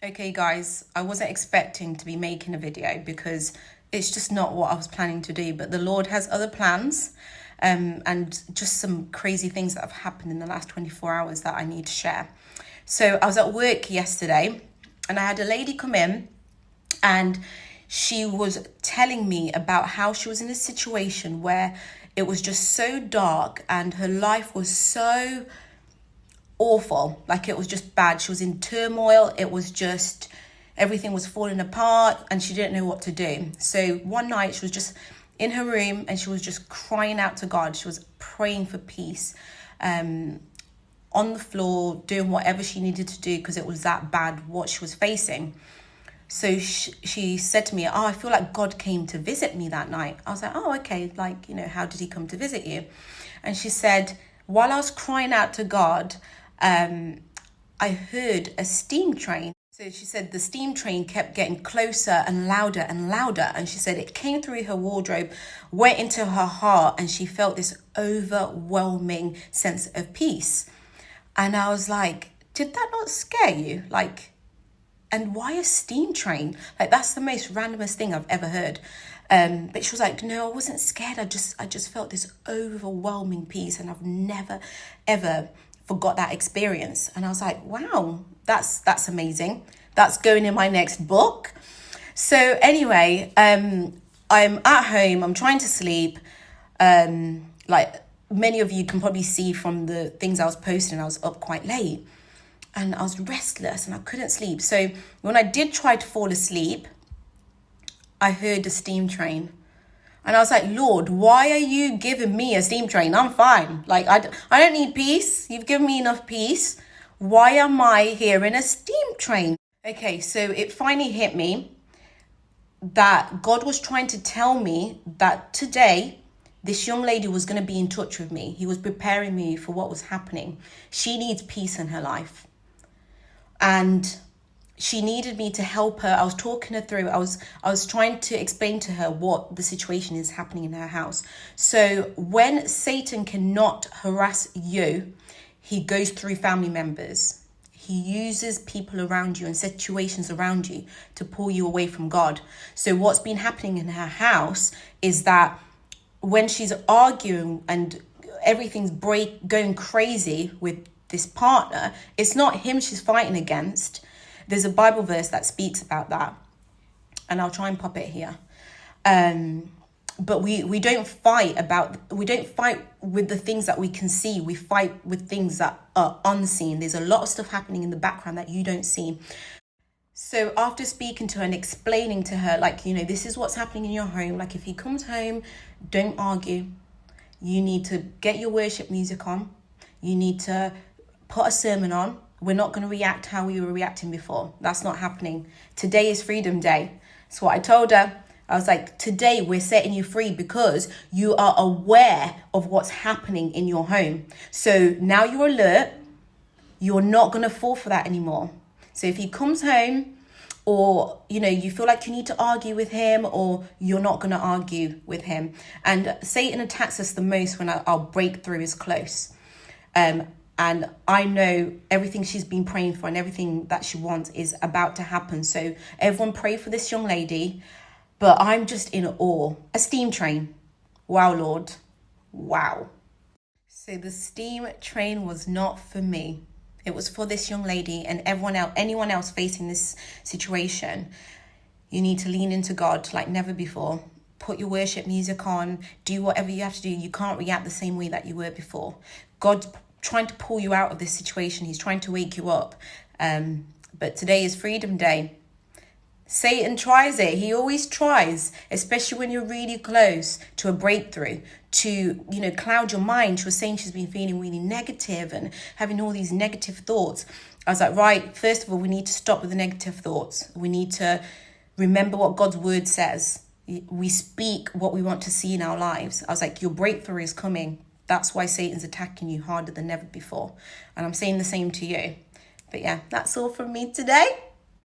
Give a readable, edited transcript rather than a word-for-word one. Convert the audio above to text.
Okay, guys, I wasn't expecting to be making a video because it's just not what I was planning to do, but the Lord has other plans, and just some crazy things that have happened in the last 24 hours that I need to share. So I was at work yesterday and I had a lady come in and she was telling me about how she was in a situation where it was just so dark and her life was so awful. Like, it was just bad. She was in turmoil. It was just, everything was falling apart and she didn't know what to do. So one night she was just in her room and she was just crying out to God. She was praying for peace, on the floor, doing whatever she needed to do because it was that bad what she was facing. So she said to me, "Oh, I feel like God came to visit me that night." I was like, "Oh, okay. Like, how did he come to visit you?" And she said, "While I was crying out to God, I heard a steam train." So she said the steam train kept getting closer and louder and louder. And she said it came through her wardrobe, went into her heart, and she felt this overwhelming sense of peace. And I was like, did that not scare you? Like, and why a steam train? Like, that's the most randomest thing I've ever heard. But she was like, no, I wasn't scared. I just felt this overwhelming peace, and I've never, ever forgot that experience. And I was like, wow, that's amazing. That's going in my next book. So anyway, I'm at home. I'm trying to sleep. Like many of you can probably see from the things I was posting, I was up quite late. And I was restless and I couldn't sleep. So when I did try to fall asleep, I heard a steam train. And I was like, Lord, why are you giving me a steam train? I'm fine. Like, I don't need peace. You've given me enough peace. Why am I hearing a steam train? Okay, so it finally hit me that God was trying to tell me that today, this young lady was going to be in touch with me. He was preparing me for what was happening. She needs peace in her life. And she needed me to help her. I was talking her through. I was trying to explain to her what the situation is happening in her house. So when Satan cannot harass you, he goes through family members. He uses people around you and situations around you to pull you away from God. So what's been happening in her house is that when she's arguing and everything's going crazy with this partner, it's not him she's fighting against. There's a Bible verse that speaks about that, and I'll try and pop it here. But we don't fight with the things that we can see. We fight with things that are unseen. There's a lot of stuff happening in the background that you don't see. So after speaking to her and explaining to her, like, this is what's happening in your home. Like, if he comes home, don't argue. You need to get your worship music on. You need to put a sermon on. We're not going to react how we were reacting before. That's not happening. Today is Freedom Day. That's what I told her. I was like, today we're setting you free because you are aware of what's happening in your home. So now you're alert. You're not going to fall for that anymore. So if he comes home, or, you feel like you need to argue with him, or you're not going to argue with him. And Satan attacks us the most when our breakthrough is close. And I know everything she's been praying for and everything that she wants is about to happen. So everyone pray for this young lady. But I'm just in awe. A steam train. Wow, Lord. Wow. So the steam train was not for me. It was for this young lady and anyone else facing this situation. You need to lean into God like never before. Put your worship music on. Do whatever you have to do. You can't react the same way that you were before. God's trying to pull you out of this situation. He's trying to wake you up. But today is Freedom Day. Satan tries it. He always tries, especially when you're really close to a breakthrough, to, cloud your mind. She was saying she's been feeling really negative and having all these negative thoughts. I was like, right, first of all, we need to stop with the negative thoughts. We need to remember what God's word says. We speak what we want to see in our lives. I was like, your breakthrough is coming. That's why Satan's attacking you harder than ever before. And I'm saying the same to you. But yeah, that's all from me today.